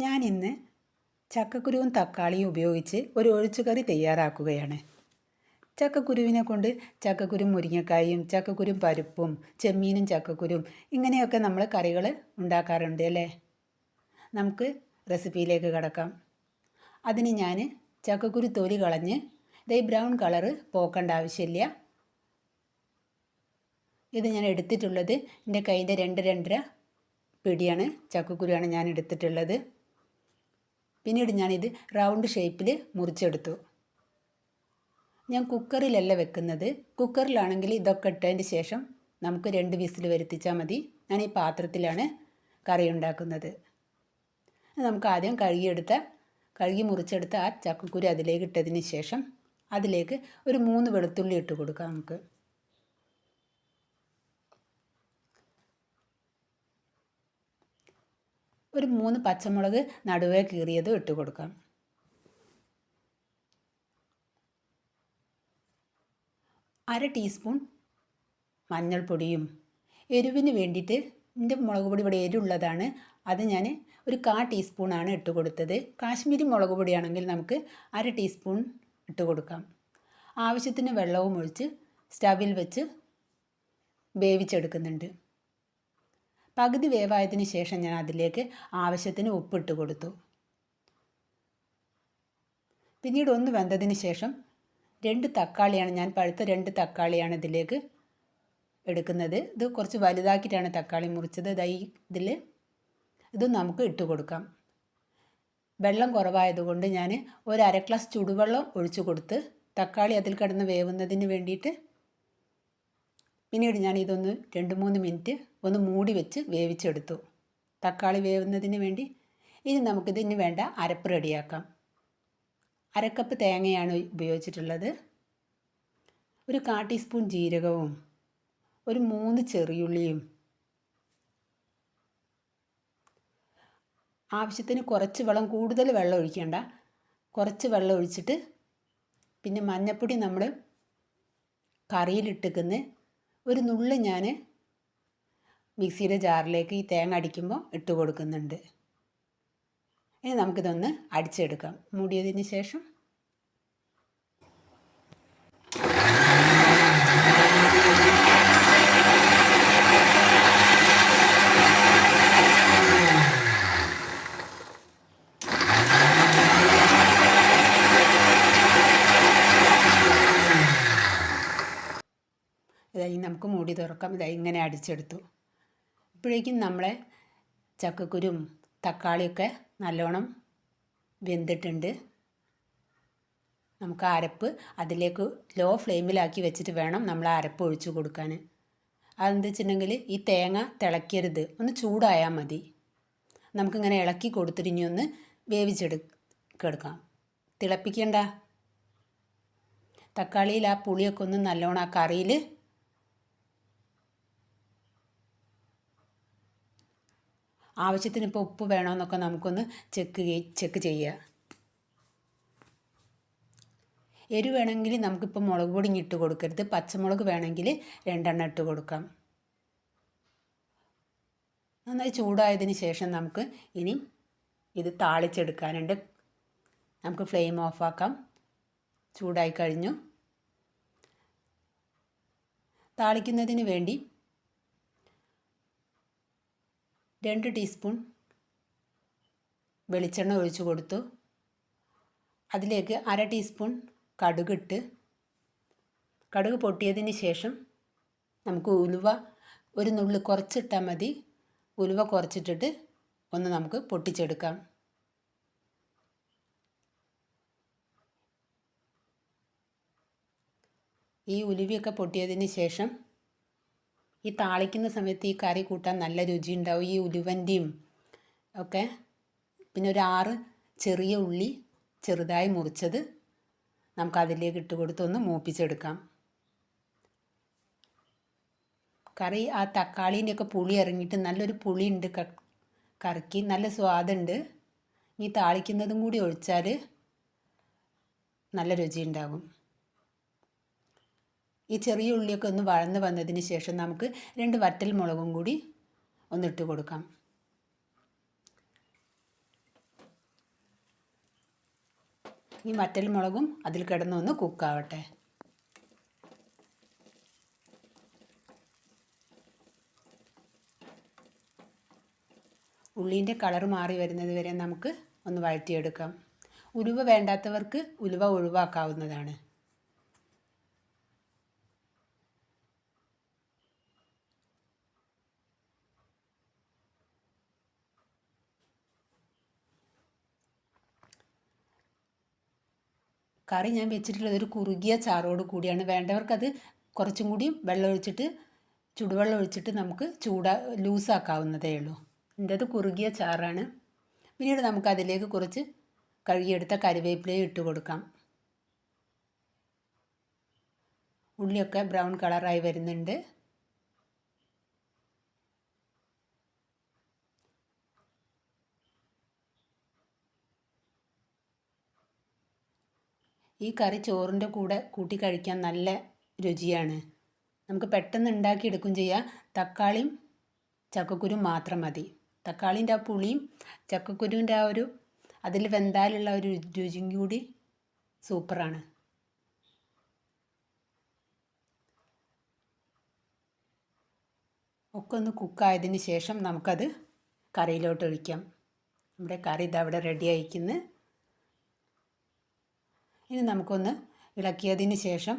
ഞാനിന്ന് ചക്കക്കുരുവും തക്കാളിയും ഉപയോഗിച്ച് ഒരു ഒഴിച്ചുകറി തയ്യാറാക്കുകയാണ്. ചക്കക്കുരുവിനെ കൊണ്ട് ചക്കക്കുരും മുരിങ്ങക്കായും ചക്കക്കുരും പരിപ്പും ചെമ്മീനും ചക്കക്കുരും ഇങ്ങനെയൊക്കെ നമ്മൾ കറികൾ ഉണ്ടാക്കാറുണ്ട് അല്ലേ. നമുക്ക് റെസിപ്പിയിലേക്ക് കടക്കാം. അതിന് ഞാൻ ചക്കക്കുരു തൊലി കളഞ്ഞ് ഈ ബ്രൗൺ കളറ് പോക്കേണ്ട ആവശ്യമില്ല. ഇത് ഞാൻ എടുത്തിട്ടുള്ളത് എൻ്റെ കയ്യിൻ്റെ രണ്ടര പിടിയാണ് ചക്കക്കുരുവാണ് ഞാൻ എടുത്തിട്ടുള്ളത്. പിന്നീട് ഞാനിത് റൗണ്ട് ഷേപ്പിൽ മുറിച്ചെടുത്തു. ഞാൻ കുക്കറിലല്ല വെക്കുന്നത്. കുക്കറിലാണെങ്കിൽ ഇതൊക്കെ ഇട്ടതിന് ശേഷം നമുക്ക് 2 വിസിൽ വരുത്തിച്ചാൽ മതി. ഞാൻ ഈ പാത്രത്തിലാണ് കറി ഉണ്ടാക്കുന്നത്. നമുക്ക് ആദ്യം കഴുകി മുറിച്ചെടുത്ത ആ ചക്കക്കുരു അതിലേക്ക് ഇട്ടതിന് ശേഷം അതിലേക്ക് ഒരു 3 വെളുത്തുള്ളി ഇട്ട് കൊടുക്കാം. നമുക്ക് ഒരു 3 പച്ചമുളക് നടുവേ കീറിയതും ഇട്ട് കൊടുക്കാം. അര ടീസ്പൂൺ മഞ്ഞൾപ്പൊടിയും എരിവിന് വേണ്ടിയിട്ട് എൻ്റെ മുളക് പൊടി ഇവിടെ എരിവുള്ളതാണ്. അത് ഞാൻ ഒരു 1/4 ടീസ്പൂണാണ് ഇട്ട് കൊടുത്തത്. കാശ്മീരി മുളക് പൊടിയാണെങ്കിൽ നമുക്ക് അര ടീസ്പൂൺ ഇട്ട് കൊടുക്കാം. ആവശ്യത്തിന് വെള്ളവും ഒഴിച്ച് സ്റ്റവിൽ വെച്ച് വേവിച്ചെടുക്കുന്നുണ്ട്. പകുതി വേവായതിന് ശേഷം ഞാൻ അതിലേക്ക് ആവശ്യത്തിന് ഉപ്പിട്ട് കൊടുത്തു. പിന്നീട് ഒന്ന് വെന്തതിന് ശേഷം 2 തക്കാളിയാണ് ഞാൻ പഴുത്ത 2 തക്കാളിയാണ് ഇതിലേക്ക് എടുക്കുന്നത്. ഇത് കുറച്ച് വലുതാക്കിയിട്ടാണ് തക്കാളി മുറിച്ചത്. ഇത് നമുക്ക് ഇട്ട് കൊടുക്കാം. വെള്ളം കുറവായതുകൊണ്ട് ഞാൻ ഒരു അര ഗ്ലാസ് ചുടുവെള്ളം ഒഴിച്ചു കൊടുത്ത് തക്കാളി അതിൽ കിടന്ന് വേവുന്നതിന് വേണ്ടിയിട്ട്. പിന്നീട് ഞാൻ ഇതൊന്ന് 2-3 മിനിറ്റ് ഒന്ന് മൂടി വെച്ച് വേവിച്ചെടുത്തു, തക്കാളി വേവുന്നതിന് വേണ്ടി. ഇനി നമുക്കിതിന് വേണ്ട അരപ്പ് റെഡിയാക്കാം. അരക്കപ്പ് തേങ്ങയാണ് ഉപയോഗിച്ചിട്ടുള്ളത്. ഒരു 1/4 ടീസ്പൂൺ ജീരകവും ഒരു 3 ചെറിയുള്ളിയും ആവശ്യത്തിന് കുറച്ച് വെള്ളം, കൂടുതൽ വെള്ളം ഒഴിക്കേണ്ട, കുറച്ച് വെള്ളം ഒഴിച്ചിട്ട് പിന്നെ മഞ്ഞൾപ്പൊടി നമ്മൾ കറിയിലിട്ടിക്കുന്ന ഒരു നുള്ള് ഞാൻ മിക്സിയുടെ ജാറിലേക്ക് ഈ തേങ്ങ അടിക്കുമ്പോൾ ഇട്ട് കൊടുക്കുന്നുണ്ട്. ഇനി നമുക്കിതൊന്ന് അടിച്ചെടുക്കാം മൂടിയതിന് ശേഷം. ഇതായി നമുക്ക് മൂടി തുറക്കാം. ഇതായി ഇങ്ങനെ അടിച്ചെടുത്തു. ഇപ്പോഴേക്കും നമ്മളെ ചക്കക്കുരും തക്കാളിയൊക്കെ നല്ലോണം വെന്തിട്ടുണ്ട്. നമുക്ക് അരപ്പ് അതിലേക്ക് ലോ ഫ്ലെയിമിലാക്കി വെച്ചിട്ട് വേണം നമ്മൾ അരപ്പ് ഒഴിച്ചു കൊടുക്കാൻ. അതെന്താ വെച്ചിട്ടുണ്ടെങ്കിൽ ഈ തേങ്ങ തിളയ്ക്കരുത്, ഒന്ന് ചൂടായാൽ മതി. നമുക്കിങ്ങനെ ഇളക്കി കൊടുത്തിട്ട് ഇനി ഒന്ന് വേവിച്ചെടുക്കാം, തിളപ്പിക്കണ്ട. തക്കാളിയിൽ ആ പുളിയൊക്കെ ഒന്ന് നല്ലോണം ആ കറിയിൽ ആവശ്യത്തിന് ഇപ്പോൾ ഉപ്പ് വേണമെന്നൊക്കെ നമുക്കൊന്ന് ചെക്ക് ചെയ്യുക. എരിവ് വേണമെങ്കിൽ നമുക്കിപ്പോൾ മുളക് പൊടി ഇട്ട് കൊടുക്കരുത്. പച്ചമുളക് വേണമെങ്കിൽ 2 എണ്ണം ഇട്ട് കൊടുക്കാം. നന്നായി ചൂടായതിന് ശേഷം നമുക്ക് ഇനി ഇത് താളിച്ചെടുക്കാനുണ്ട്. നമുക്ക് ഫ്ലെയിം ഓഫാക്കാം. ചൂടായി കഴിഞ്ഞു. താളിക്കുന്നതിന് വേണ്ടി 2 ടീസ്പൂൺ വെളിച്ചെണ്ണ ഒഴിച്ചു കൊടുത്തു. അതിലേക്ക് അര ടീസ്പൂൺ കടുകിട്ട്, കടുക് പൊട്ടിയതിന് ശേഷം നമുക്ക് ഉലുവ ഒരു നുള്ളി കുറച്ചിട്ടാൽ മതി. ഉലുവ കുറച്ചിട്ടിട്ട് ഒന്ന് നമുക്ക് പൊട്ടിച്ചെടുക്കാം. ഈ ഉലുവയൊക്കെ പൊട്ടിയതിന് ശേഷം ഈ താളിക്കുന്ന സമയത്ത് ഈ കറി കൂട്ടാൻ നല്ല രുചി ഉണ്ടാവും, ഈ ഉലുവൻ്റെയും ഒക്കെ. പിന്നെ ഒരു 6 ചെറിയ ഉള്ളി ചെറുതായി മുറിച്ചത് നമുക്കതിലേക്ക് ഇട്ട് കൊടുത്തൊന്ന് മൂപ്പിച്ചെടുക്കാം. കറി ആ തക്കാളീൻ്റെയൊക്കെ പുളി ഇറങ്ങിയിട്ട് നല്ലൊരു പുളിയുണ്ട് കറിക്ക്, നല്ല സ്വാദുണ്ട്. ഈ താളിക്കുന്നതും കൂടി ഒഴിച്ചാൽ നല്ല രുചി ഉണ്ടാകും. ഈ ചെറിയ ഉള്ളിയൊക്കെ ഒന്ന് വഴന്ന് വന്നതിന് ശേഷം നമുക്ക് 2 വറ്റൽ മുളകും കൂടി ഒന്നിട്ട് കൊടുക്കാം. ഈ വറ്റൽ മുളകും അതിൽ കിടന്നൊന്ന് കുക്കാവട്ടെ. ഉള്ളീൻ്റെ കളർ മാറി വരുന്നത് വരെ നമുക്ക് ഒന്ന് വഴറ്റിയെടുക്കാം. ഉലുവ വേണ്ടാത്തവർക്ക് ഉലുവ ഒഴിവാക്കാവുന്നതാണ്. കറി ഞാൻ വെച്ചിട്ടുള്ളത് ഒരു കുറുകിയ ചാറോട് കൂടിയാണ്. വേണ്ടവർക്കത് കുറച്ചും കൂടി വെള്ളം ഒഴിച്ചിട്ട് ചുടുവെള്ളം ഒഴിച്ചിട്ട് നമുക്ക് ലൂസാക്കാവുന്നതേ ഉള്ളൂ. എൻ്റേത് കുറുകിയ ചാറാണ്. പിന്നീട് നമുക്ക് അതിലേക്ക് കുറച്ച് കഴുകിയെടുത്ത കറിവേപ്പിലയും ഇട്ട് കൊടുക്കാം. ഉള്ളിയൊക്കെ ബ്രൗൺ കളറായി വരുന്നുണ്ട്. ഈ കറി ചോറിൻ്റെ കൂടെ കൂട്ടി കഴിക്കാൻ നല്ല രുചിയാണ്. നമുക്ക് പെട്ടെന്ന് ഉണ്ടാക്കിയെടുക്കും ചെയ്യാം. തക്കാളിയും ചക്കക്കുരും മാത്രം മതി. തക്കാളിൻ്റെ ആ പുളിയും ചക്കക്കുരുവിൻ്റെ ആ ഒരു അതിൽ വെന്താലുള്ള ഒരു രുചിയും കൂടി സൂപ്പറാണ്. ഒക്കെ ഒന്ന് കുക്കായതിന് ശേഷം നമുക്കത് കറിയിലോട്ട് ഒഴിക്കാം. നമ്മുടെ കറി ഇതവിടെ റെഡി ആയിരിക്കുന്നു. ഇനി നമുക്കൊന്ന് ഇളക്കിയതിന് ശേഷം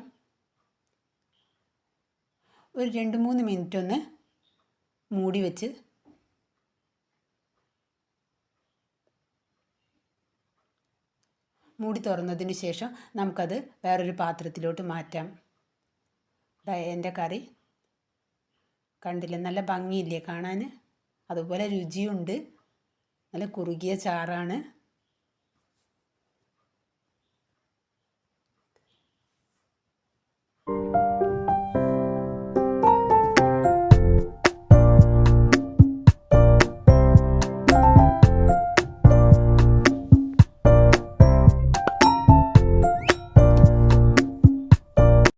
ഒരു 2-3 മിനിറ്റ് ഒന്ന് മൂടി വെച്ച് മൂടി തുറന്നതിന് ശേഷം നമുക്കത് വേറൊരു പാത്രത്തിലോട്ട് മാറ്റാം. എൻ്റെ കറി കണ്ടില്ലേ, നല്ല ഭംഗിയില്ലേ കാണാൻ, അതുപോലെ രുചിയുണ്ട്. നല്ല കുറുകിയ ചാറാണ്.